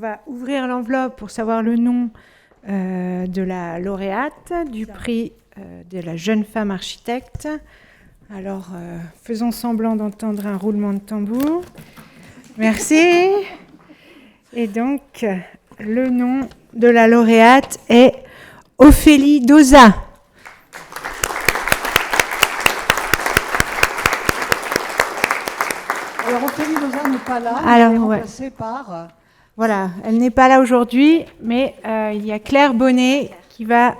va ouvrir l'enveloppe pour savoir le nom de la lauréate du prix de la jeune femme architecte. Alors, faisons semblant d'entendre un roulement de tambour. Merci. Et donc, le nom de la lauréate est Ophélie Dauzat. Alors, Ophélie Dauzat n'est pas là, alors, elle est remplacée par... Voilà, elle n'est pas là aujourd'hui, mais il y a Claire Bonnet qui va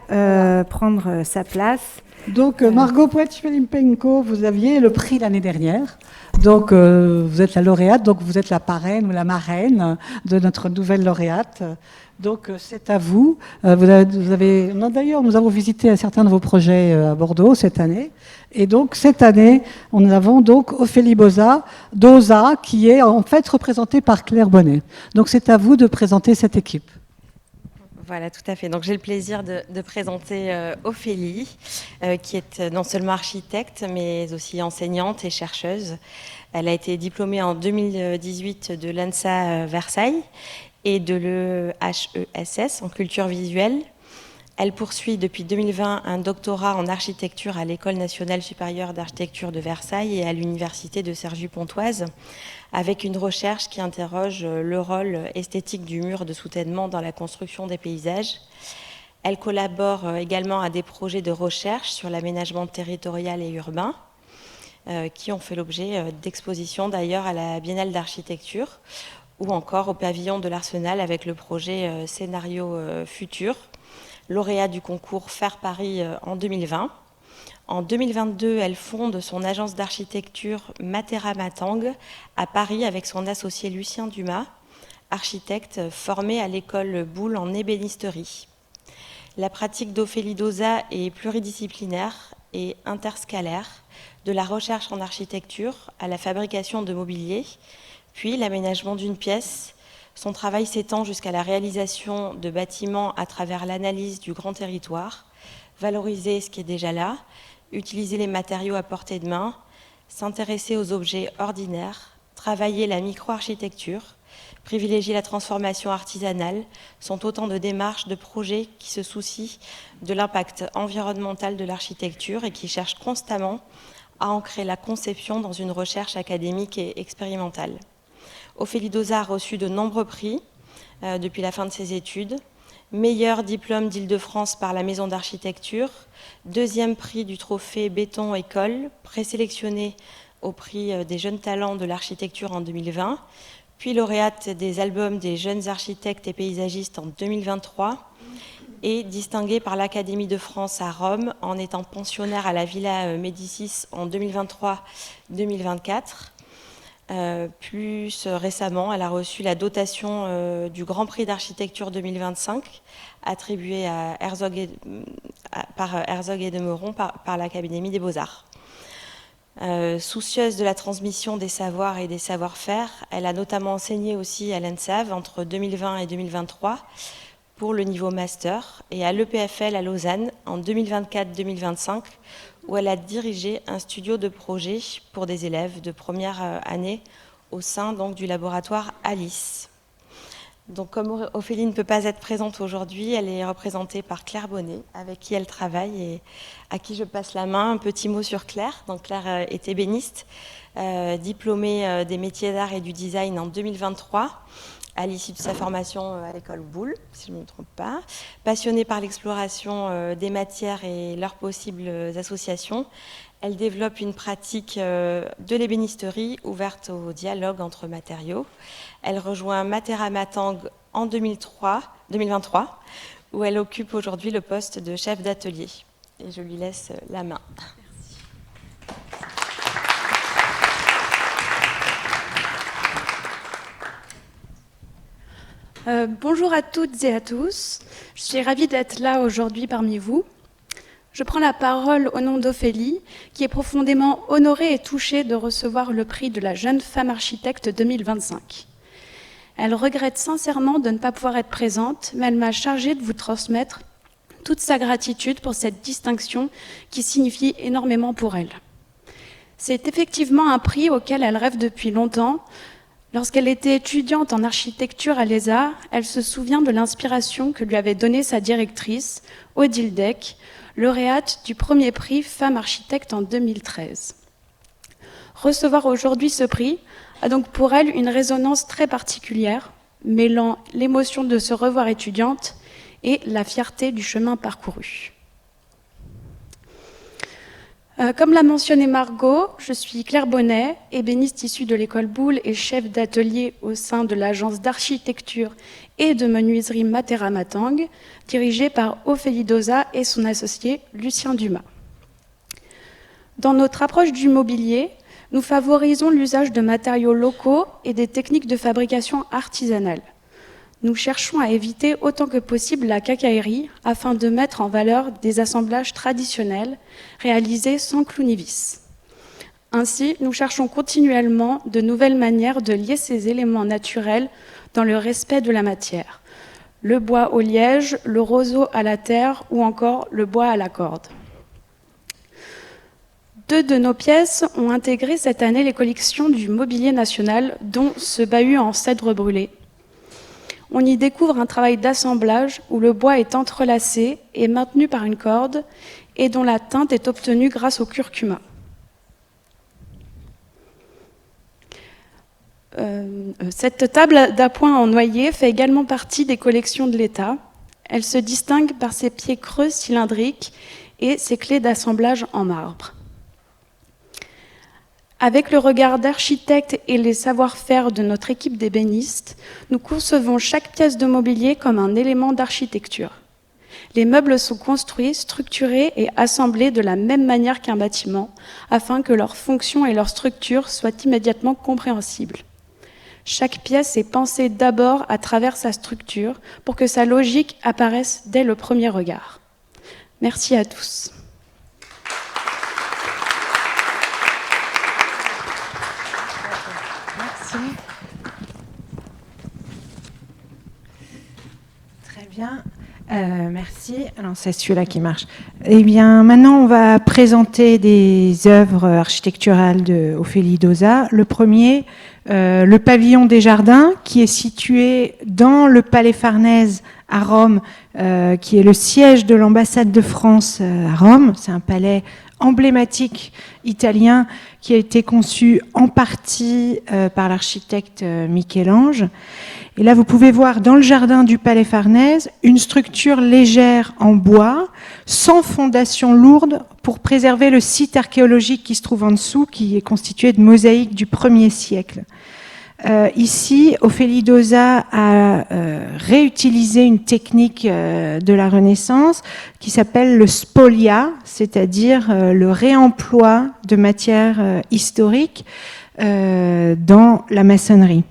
prendre sa place. Donc, Margot Poet-Filipenko, vous aviez le prix l'année dernière. Donc, vous êtes la lauréate, donc vous êtes la parraine ou la marraine de notre nouvelle lauréate. Donc, c'est à vous. D'ailleurs, nous avons visité certains de vos projets à Bordeaux cette année. Et donc, cette année, nous avons donc Ophélie Dauzat, qui est en fait représentée par Claire Bonnet. Donc, c'est à vous de présenter cette équipe. Voilà, tout à fait. Donc, j'ai le plaisir de présenter Ophélie, qui est non seulement architecte, mais aussi enseignante et chercheuse. Elle a été diplômée en 2018 de l'ANSA Versailles et de l'EHESS en culture visuelle. Elle poursuit depuis 2020 un doctorat en architecture à l'École nationale supérieure d'architecture de Versailles et à l'Université de Cergy-Pontoise, avec une recherche qui interroge le rôle esthétique du mur de soutènement dans la construction des paysages. Elle collabore également à des projets de recherche sur l'aménagement territorial et urbain, qui ont fait l'objet d'expositions d'ailleurs à la Biennale d'architecture, ou encore au pavillon de l'Arsenal avec le projet Scénario Futur, lauréat du concours Faire Paris en 2020. En 2022, elle fonde son agence d'architecture Matera Matang à Paris avec son associé Lucien Dumas, architecte formé à l'école Boulle en ébénisterie. La pratique d'Ophélie Dauzat est pluridisciplinaire et interscalaire, de la recherche en architecture à la fabrication de mobilier, puis l'aménagement d'une pièce. Son travail s'étend jusqu'à la réalisation de bâtiments à travers l'analyse du grand territoire, valoriser ce qui est déjà là, utiliser les matériaux à portée de main, s'intéresser aux objets ordinaires, travailler la micro-architecture, privilégier la transformation artisanale, sont autant de démarches, de projets qui se soucient de l'impact environnemental de l'architecture et qui cherchent constamment à ancrer la conception dans une recherche académique et expérimentale. Ophélie Dauzat a reçu de nombreux prix depuis la fin de ses études. Meilleur diplôme d'Île-de-France par la Maison d'Architecture, deuxième prix du trophée Béton École, présélectionnée au prix des jeunes talents de l'architecture en 2020, puis lauréate des albums des jeunes architectes et paysagistes en 2023 et distinguée par l'Académie de France à Rome en étant pensionnaire à la Villa Médicis en 2023-2024. Plus récemment, elle a reçu la dotation du Grand Prix d'architecture 2025, attribuée à par Herzog et de Meuron par l'Académie des Beaux-Arts. Soucieuse de la transmission des savoirs et des savoir-faire, elle a notamment enseigné aussi à l'ENSAV entre 2020 et 2023 pour le niveau master et à l'EPFL à Lausanne en 2024-2025, où elle a dirigé un studio de projet pour des élèves de première année au sein donc, du laboratoire Alice. Donc, comme Ophélie ne peut pas être présente aujourd'hui, elle est représentée par Claire Bonnet, avec qui elle travaille et à qui je passe la main. Un petit mot sur Claire. Donc, Claire est ébéniste, diplômée des métiers d'art et du design en 2023, à l'issue de sa formation à l'école Boulle, si je ne me trompe pas. Passionnée par l'exploration des matières et leurs possibles associations, elle développe une pratique de l'ébénisterie ouverte au dialogue entre matériaux. Elle rejoint Matera Matang en 2023, où elle occupe aujourd'hui le poste de chef d'atelier. Et je lui laisse la main. Bonjour à toutes et à tous. Je suis ravie d'être là aujourd'hui parmi vous. Je prends la parole au nom d'Ophélie, qui est profondément honorée et touchée de recevoir le prix de la jeune femme architecte 2025. Elle regrette sincèrement de ne pas pouvoir être présente, mais elle m'a chargée de vous transmettre toute sa gratitude pour cette distinction qui signifie énormément pour elle. C'est effectivement un prix auquel elle rêve depuis longtemps, Lorsqu'elle était étudiante en architecture à l'ESA, elle se souvient de l'inspiration que lui avait donnée sa directrice, Odile Deck, lauréate du premier prix Femme Architecte en 2013. Recevoir aujourd'hui ce prix a donc pour elle une résonance très particulière, mêlant l'émotion de se revoir étudiante et la fierté du chemin parcouru. Comme l'a mentionné Margot, je suis Claire Bonnet, ébéniste issue de l'école Boulle et chef d'atelier au sein de l'agence d'architecture et de menuiserie Matera Matang, dirigée par Ophélie Dauzat et son associé Lucien Dumas. Dans notre approche du mobilier, nous favorisons l'usage de matériaux locaux et des techniques de fabrication artisanale. Nous cherchons à éviter autant que possible la quincaillerie afin de mettre en valeur des assemblages traditionnels réalisés sans clou ni vis. Ainsi, nous cherchons continuellement de nouvelles manières de lier ces éléments naturels dans le respect de la matière. Le bois au liège, le roseau à la terre ou encore le bois à la corde. 2 de nos pièces ont intégré cette année les collections du Mobilier National, dont ce bahut en cèdre brûlé. On y découvre un travail d'assemblage où le bois est entrelacé et maintenu par une corde et dont la teinte est obtenue grâce au curcuma. Cette table d'appoint en noyer fait également partie des collections de l'État. Elle se distingue par ses pieds creux cylindriques et ses clés d'assemblage en marbre. Avec le regard d'architecte et les savoir-faire de notre équipe d'ébénistes, nous concevons chaque pièce de mobilier comme un élément d'architecture. Les meubles sont construits, structurés et assemblés de la même manière qu'un bâtiment, afin que leur fonction et leur structure soient immédiatement compréhensibles. Chaque pièce est pensée d'abord à travers sa structure pour que sa logique apparaisse dès le premier regard. Merci à tous. Très bien, merci. Alors c'est celui-là qui marche. Eh bien, maintenant on va présenter des œuvres architecturales de Ophélie Dauzat. Le premier, le pavillon des Jardins, qui est situé dans le Palais Farnèse à Rome, qui est le siège de l'ambassade de France à Rome. C'est un palais emblématique italien qui a été conçu en partie par l'architecte Michel-Ange. Et là, vous pouvez voir dans le jardin du Palais Farnèse une structure légère en bois, sans fondation lourde, pour préserver le site archéologique qui se trouve en dessous, qui est constitué de mosaïques du 1er siècle. Ici, Ophélie Dauzat a réutilisé une technique de la Renaissance qui s'appelle le spolia, c'est-à-dire le réemploi de matières historiques dans la maçonnerie.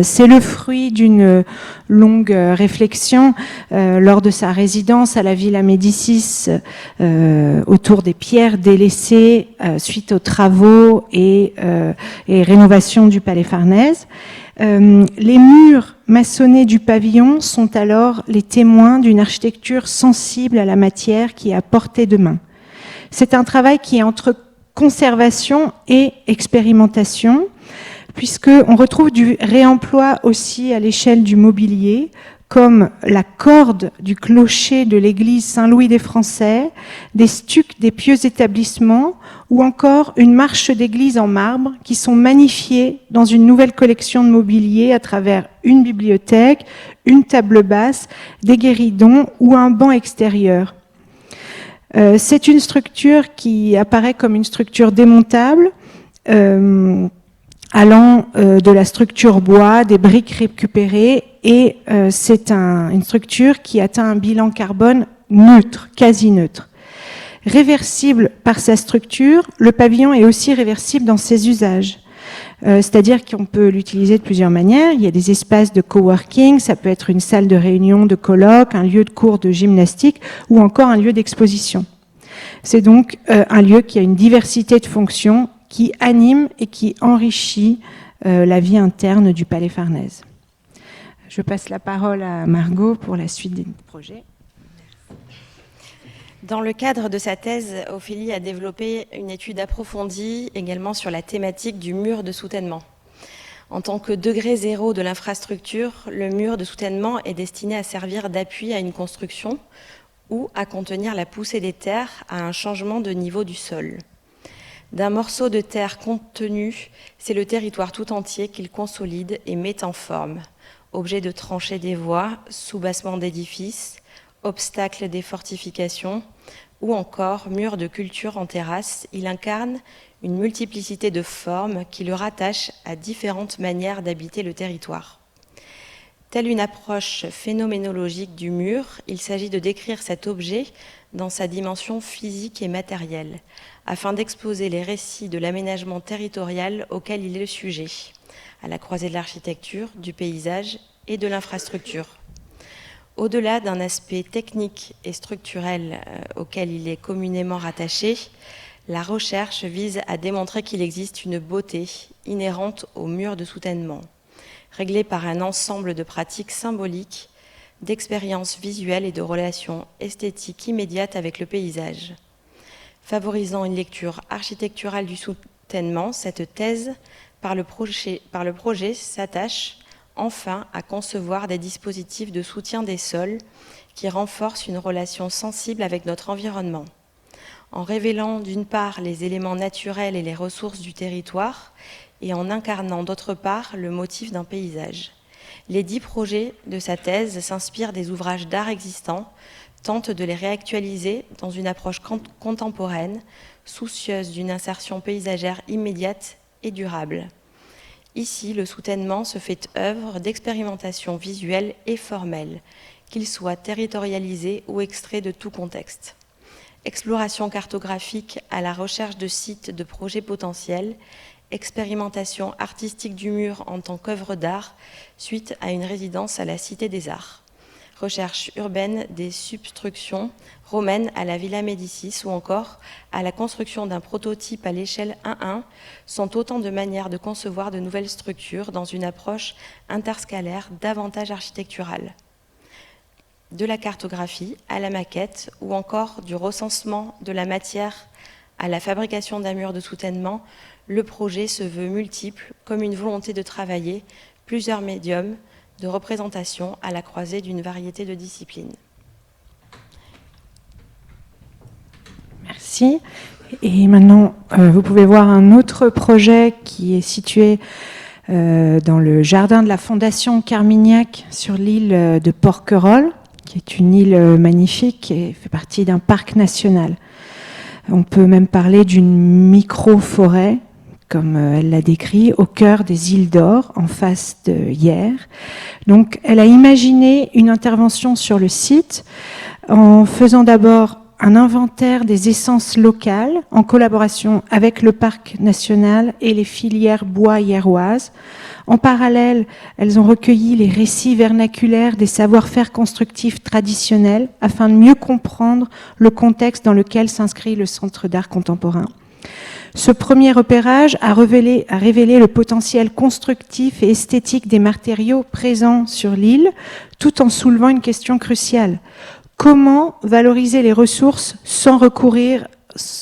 C'est le fruit d'une longue réflexion lors de sa résidence à la Villa Médicis autour des pierres délaissées suite aux travaux et rénovations du Palais Farnèse. Les murs maçonnés du pavillon sont alors les témoins d'une architecture sensible à la matière qui est à portée de main. C'est un travail qui est entre conservation et expérimentation, puisqu'on retrouve du réemploi aussi à l'échelle du mobilier, comme la corde du clocher de l'église Saint-Louis des Français, des stucs des pieux établissements, ou encore une marche d'église en marbre, qui sont magnifiés dans une nouvelle collection de mobilier à travers une bibliothèque, une table basse, des guéridons ou un banc extérieur. C'est une structure qui apparaît comme une structure démontable, allant de la structure bois, des briques récupérées, et c'est une structure qui atteint un bilan carbone neutre, quasi neutre. Réversible par sa structure, le pavillon est aussi réversible dans ses usages. C'est-à-dire qu'on peut l'utiliser de plusieurs manières. Il y a des espaces de coworking, ça peut être une salle de réunion, de colloque, un lieu de cours de gymnastique ou encore un lieu d'exposition. C'est donc un lieu qui a une diversité de fonctions qui anime et qui enrichit la vie interne du Palais Farnèse. Je passe la parole à Margot pour la suite des projets. Dans le cadre de sa thèse, Ophélie a développé une étude approfondie également sur la thématique du mur de soutènement. En tant que degré zéro de l'infrastructure, le mur de soutènement est destiné à servir d'appui à une construction ou à contenir la poussée des terres à un changement de niveau du sol. D'un morceau de terre contenu, c'est le territoire tout entier qu'il consolide et met en forme. Objet de tranchées des voies, soubassement d'édifices, obstacles des fortifications ou encore mur de culture en terrasse, il incarne une multiplicité de formes qui le rattachent à différentes manières d'habiter le territoire. Telle une approche phénoménologique du mur, il s'agit de décrire cet objet dans sa dimension physique et matérielle, afin d'exposer les récits de l'aménagement territorial auquel il est le sujet, à la croisée de l'architecture, du paysage et de l'infrastructure. Au-delà d'un aspect technique et structurel auquel il est communément rattaché, la recherche vise à démontrer qu'il existe une beauté inhérente au mur de soutènement, réglée par un ensemble de pratiques symboliques, d'expériences visuelles et de relations esthétiques immédiates avec le paysage. Favorisant une lecture architecturale du soutènement, cette thèse, par le projet s'attache enfin à concevoir des dispositifs de soutien des sols qui renforcent une relation sensible avec notre environnement. En révélant d'une part les éléments naturels et les ressources du territoire et en incarnant d'autre part le motif d'un paysage. Les 10 projets de sa thèse s'inspirent des ouvrages d'art existants, tentent de les réactualiser dans une approche contemporaine, soucieuse d'une insertion paysagère immédiate et durable. Ici, le soutènement se fait œuvre d'expérimentation visuelle et formelle, qu'il soit territorialisé ou extrait de tout contexte. Exploration cartographique à la recherche de sites de projets potentiels, expérimentation artistique du mur en tant qu'œuvre d'art suite à une résidence à la Cité des Arts. Recherche urbaine des substructions romaines à la Villa Médicis ou encore à la construction d'un prototype à l'échelle 1:1 sont autant de manières de concevoir de nouvelles structures dans une approche interscalaire davantage architecturale. De la cartographie à la maquette ou encore du recensement de la matière à la fabrication d'un mur de soutènement, le projet se veut multiple comme une volonté de travailler plusieurs médiums de représentation à la croisée d'une variété de disciplines. Merci. Et maintenant, vous pouvez voir un autre projet qui est situé dans le jardin de la Fondation Carmignac sur l'île de Porquerolles, qui est une île magnifique et fait partie d'un parc national. On peut même parler d'une micro-forêt, comme elle l'a décrit, au cœur des îles d'Or, en face de Hyères. Donc, elle a imaginé une intervention sur le site en faisant d'abord un inventaire des essences locales en collaboration avec le parc national et les filières bois hyéroises. En parallèle, elles ont recueilli les récits vernaculaires des savoir-faire constructifs traditionnels afin de mieux comprendre le contexte dans lequel s'inscrit le Centre d'art contemporain. Ce premier repérage a révélé le potentiel constructif et esthétique des matériaux présents sur l'île, tout en soulevant une question cruciale. Comment valoriser les ressources sans recourir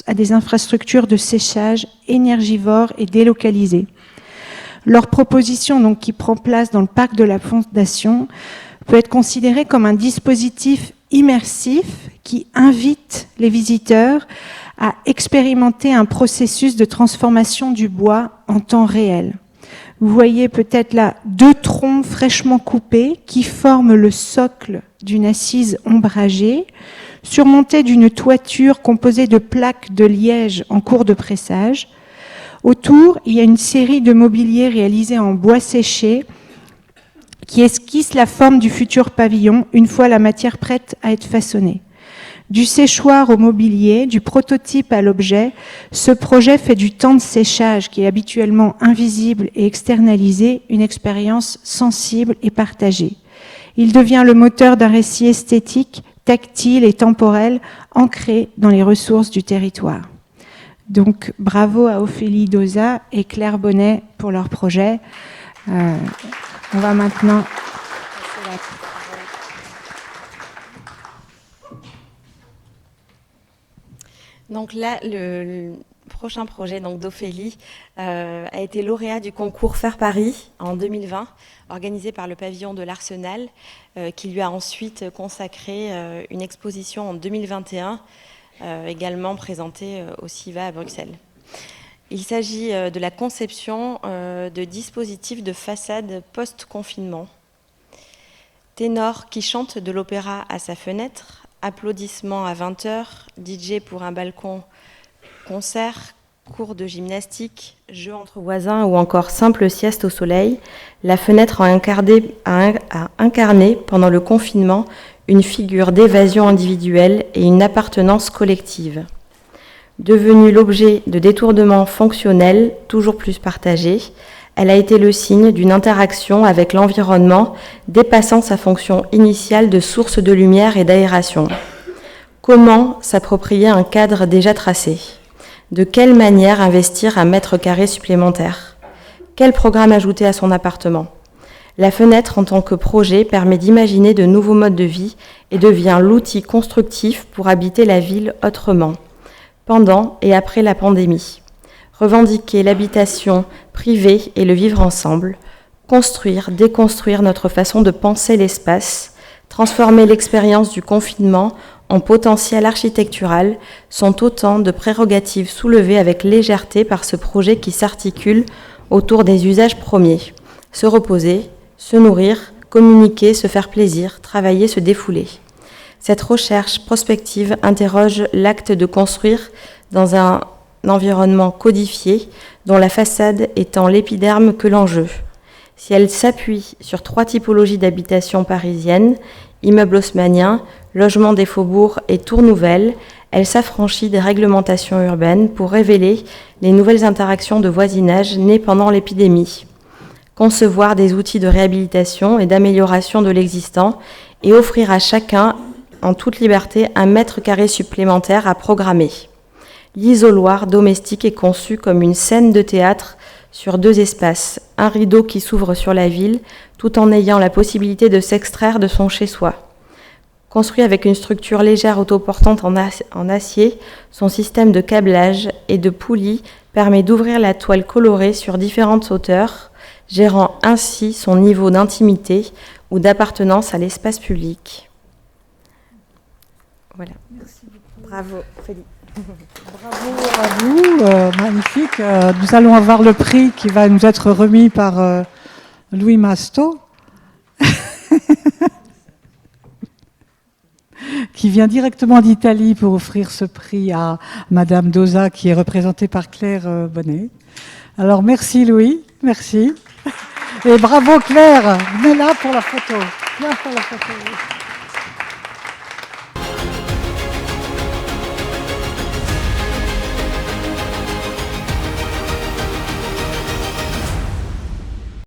à des infrastructures de séchage énergivores et délocalisées ? Leur proposition, donc, qui prend place dans le parc de la Fondation, peut être considérée comme un dispositif immersif qui invite les visiteurs à expérimenter un processus de transformation du bois en temps réel. Vous voyez peut-être là 2 troncs fraîchement coupés qui forment le socle d'une assise ombragée, surmontée d'une toiture composée de plaques de liège en cours de pressage. Autour, il y a une série de mobiliers réalisés en bois séché qui esquissent la forme du futur pavillon une fois la matière prête à être façonnée. Du séchoir au mobilier, du prototype à l'objet, ce projet fait du temps de séchage qui est habituellement invisible et externalisé une expérience sensible et partagée. Il devient le moteur d'un récit esthétique, tactile et temporel, ancré dans les ressources du territoire. Donc bravo à Ophélie Dauzat et Claire Bonnet pour leur projet. On va maintenant... Donc là, prochain projet donc d'Ophélie a été lauréat du concours Faire Paris en 2020, organisé par le pavillon de l'Arsenal, qui lui a ensuite consacré une exposition en 2021, également présentée au CIVA à Bruxelles. Il s'agit de la conception de dispositifs de façade post-confinement. Ténor qui chante de l'opéra à sa fenêtre, applaudissements à 20h, DJ pour un balcon, concert, cours de gymnastique, jeux entre voisins ou encore simple sieste au soleil, la fenêtre a incarné pendant le confinement une figure d'évasion individuelle et une appartenance collective. Devenue l'objet de détournements fonctionnels toujours plus partagés, elle a été le signe d'une interaction avec l'environnement dépassant sa fonction initiale de source de lumière et d'aération. Comment s'approprier un cadre déjà tracé ? De quelle manière investir un mètre carré supplémentaire ? Quel programme ajouter à son appartement ? La fenêtre en tant que projet permet d'imaginer de nouveaux modes de vie et devient l'outil constructif pour habiter la ville autrement, pendant et après la pandémie. Revendiquer l'habitation privée et le vivre ensemble, construire, déconstruire notre façon de penser l'espace, transformer l'expérience du confinement en potentiel architectural sont autant de prérogatives soulevées avec légèreté par ce projet qui s'articule autour des usages premiers. Se reposer, se nourrir, communiquer, se faire plaisir, travailler, se défouler. Cette recherche prospective interroge l'acte de construire dans un environnement codifié dont la façade étant l'épiderme que l'enjeu. Si elle s'appuie sur 3 typologies d'habitation parisiennes, immeubles haussmanniens, logements des faubourgs et tours nouvelles, elle s'affranchit des réglementations urbaines pour révéler les nouvelles interactions de voisinage nées pendant l'épidémie. Concevoir des outils de réhabilitation et d'amélioration de l'existant et offrir à chacun, en toute liberté, un mètre carré supplémentaire à programmer. L'isoloir domestique est conçu comme une scène de théâtre sur 2 espaces, un rideau qui s'ouvre sur la ville, tout en ayant la possibilité de s'extraire de son chez-soi. Construit avec une structure légère autoportante en acier, son système de câblage et de poulies permet d'ouvrir la toile colorée sur différentes hauteurs, gérant ainsi son niveau d'intimité ou d'appartenance à l'espace public. Voilà. Merci beaucoup. Bravo, Ophélie. Bravo à vous, magnifique. Nous allons avoir le prix qui va nous être remis par Louis Masto, qui vient directement d'Italie pour offrir ce prix à Madame Dosa, qui est représentée par Claire Bonnet. Alors merci Louis, merci. Et bravo Claire, venez là pour la photo. Viens pour la photo.